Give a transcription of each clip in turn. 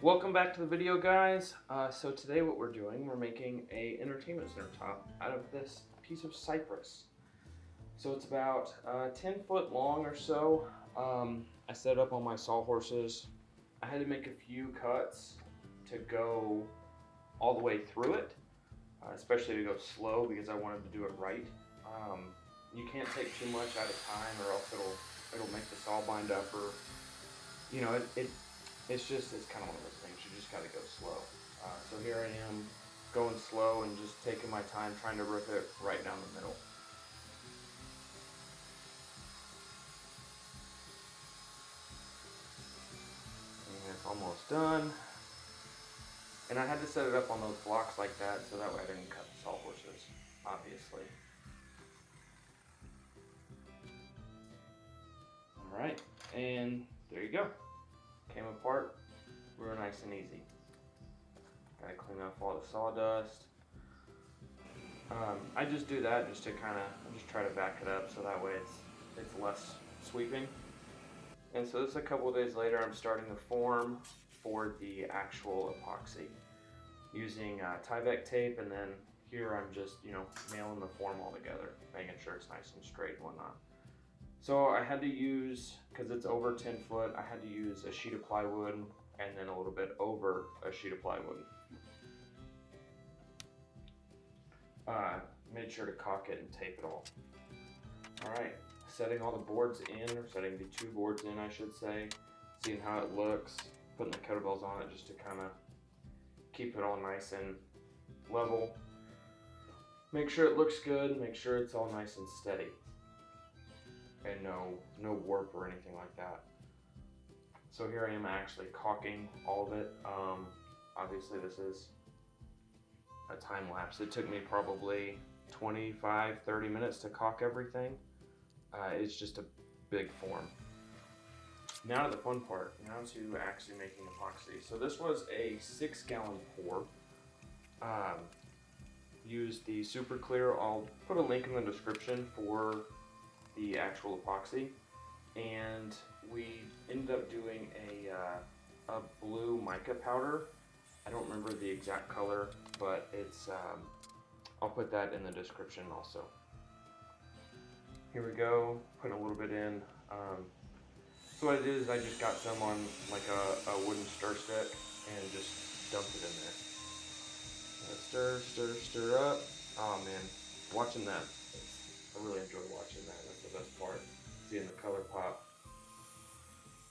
Welcome back to the video, guys. So today what we're doing, we're making a entertainment center top out of this piece of cypress. So it's about 10 foot long or so. I set it up on my sawhorses. I had to make a few cuts to go all the way through it, especially to go slow because I wanted to do it right. You can't take too much at a time or else it'll make the saw bind up, or it's kind of one of those things. You just got to go slow. So here I am going slow and just taking my time trying to rip it right down the middle. And it's almost done. And I had to set it up on those blocks like that so that way I didn't cut the sawhorses, obviously. Alright, and there you go. Came apart real nice and easy. Gotta clean off all the sawdust. I just do that just to just try to back it up so that way it's less sweeping. And so this a couple of days later, I'm starting the form for the actual epoxy using Tyvek tape, and then here I'm just nailing the form all together, making sure it's nice and straight and whatnot. So I had to use, because it's over 10 foot, I had to use a sheet of plywood and then a little bit over a sheet of plywood. Made sure to caulk it and tape it all. Alright, setting all the boards in, or setting the two boards in I should say, seeing how it looks, putting the kettlebells on it just to kind of keep it all nice and level. Make sure it looks good, make sure it's all nice and steady. And no warp or anything like that. So here I am actually caulking all of it. Obviously this is a time lapse. It took me probably 25-30 minutes to caulk everything. It's just a big form. Now to the fun part, now to actually making epoxy. So this was a 6-gallon pour. Used the super clear. I'll put a link in the description for the actual epoxy, and we ended up doing a blue mica powder. I don't remember the exact color, but it's I'll put that in the description also. Here we go, put a little bit in. So what I did is I just got some on like a wooden stir stick and just dumped it in there. Stir up. Oh man, watching that, I really enjoy watching that. That's the best part, seeing the color pop.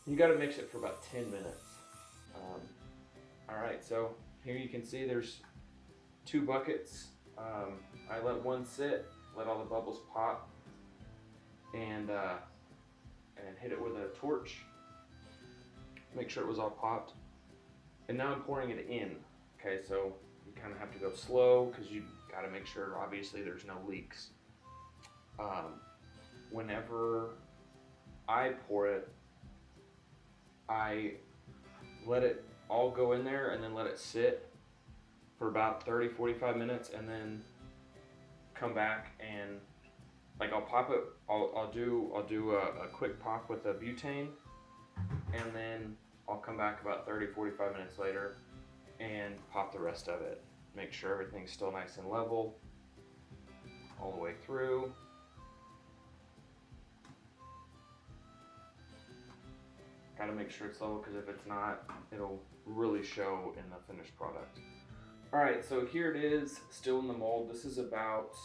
You got to mix it for about 10 minutes. Alright, so here you can see there's 2 buckets. I let one sit, let all the bubbles pop, and hit it with a torch. Make sure it was all popped. And now I'm pouring it in. Okay, so you kind of have to go slow because you got to make sure obviously there's no leaks. Whenever I pour it, I let it all go in there and then let it sit for about 30-45 minutes, and then come back and I'll pop it. I'll do a quick pop with a butane, and then I'll come back about 30-45 minutes later and pop the rest of it. Make sure everything's still nice and level all the way through. Got to make sure it's level, because if it's not, it'll really show in the finished product. Alright, so here it is, still in the mold. This is about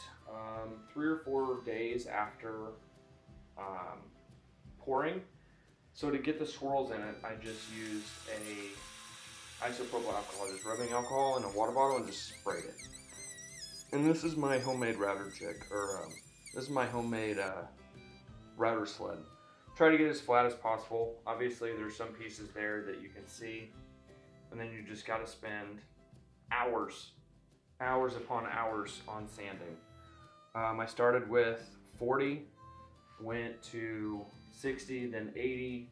3 or 4 days after pouring. So to get the swirls in it, I just used a isopropyl alcohol, just rubbing alcohol in a water bottle and just sprayed it. And this is my homemade router jig, or this is my homemade router sled. Try to get it as flat as possible. Obviously there's some pieces there that you can see, and then you just got to spend hours upon hours on sanding. I started with 40, went to 60, then 80,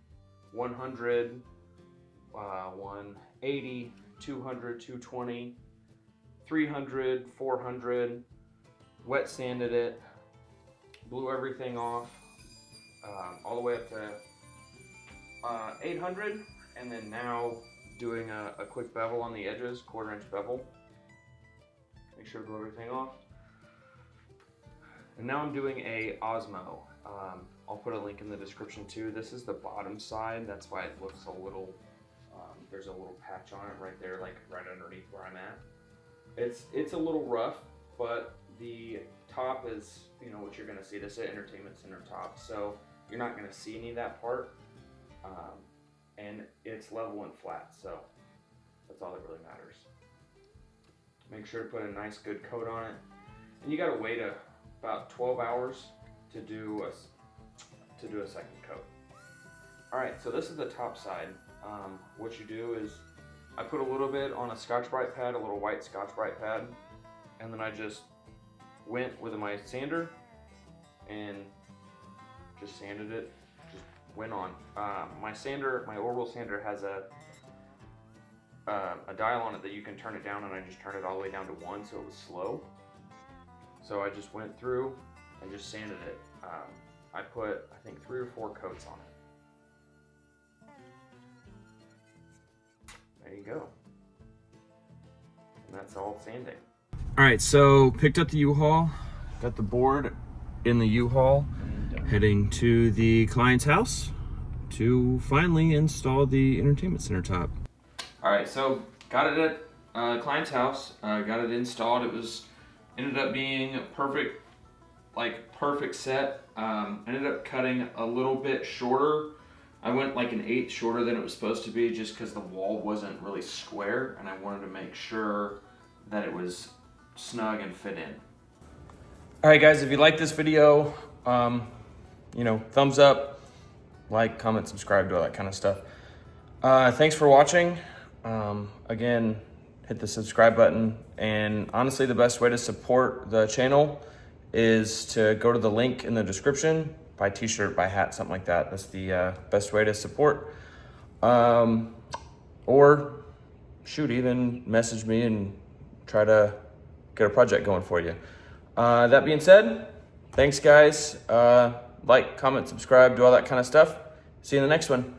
100, 180, 200, 220, 300, 400, wet sanded it, blew everything off, all the way up to 800, and then now doing a quick bevel on the edges, 1/4 inch bevel. Make sure to glue everything off. And now I'm doing a Osmo. I'll put a link in the description too. This is the bottom side, that's why it looks a little, there's a little patch on it right there, like right underneath where I'm at. It's a little rough, but the top is, you know, what you're gonna see. This is an entertainment center top, so you're not gonna see any of that part. And it's level and flat, so that's all that really matters. Make sure to put a nice good coat on it. And you gotta wait about 12 hours to do a second coat. All right, so this is the top side. What you do is I put a little bit on a Scotch-Brite pad, a little white Scotch-Brite pad, and then I just went with my sander and just sanded it, just went on. My sander, my oil wheel sander has a dial on it that you can turn it down, and I just turned it all the way down to 1 so it was slow. So I just went through and just sanded it. I put, I think, 3 or 4 coats on it. There you go. And that's all sanding. All right, so picked up the U-Haul, got the board in the U-Haul, heading to the client's house to finally install the entertainment center top. All right, so got it at client's house, got it installed. It ended up being a perfect set. Ended up cutting a little bit shorter. I went like an 1/8 shorter than it was supposed to be, just because the wall wasn't really square, and I wanted to make sure that it was snug and fit in. All right, guys, if you like this video, you know, thumbs up, like, comment, subscribe, do all that kind of stuff. Thanks for watching. Again, hit the subscribe button, and honestly, the best way to support the channel is to go to the link in the description, buy a t-shirt, buy a hat, something like that. That's the best way to support. Or shoot, even message me and try to get a project going for you. That being said, thanks guys. Like, comment, subscribe, do all that kind of stuff. See you in the next one.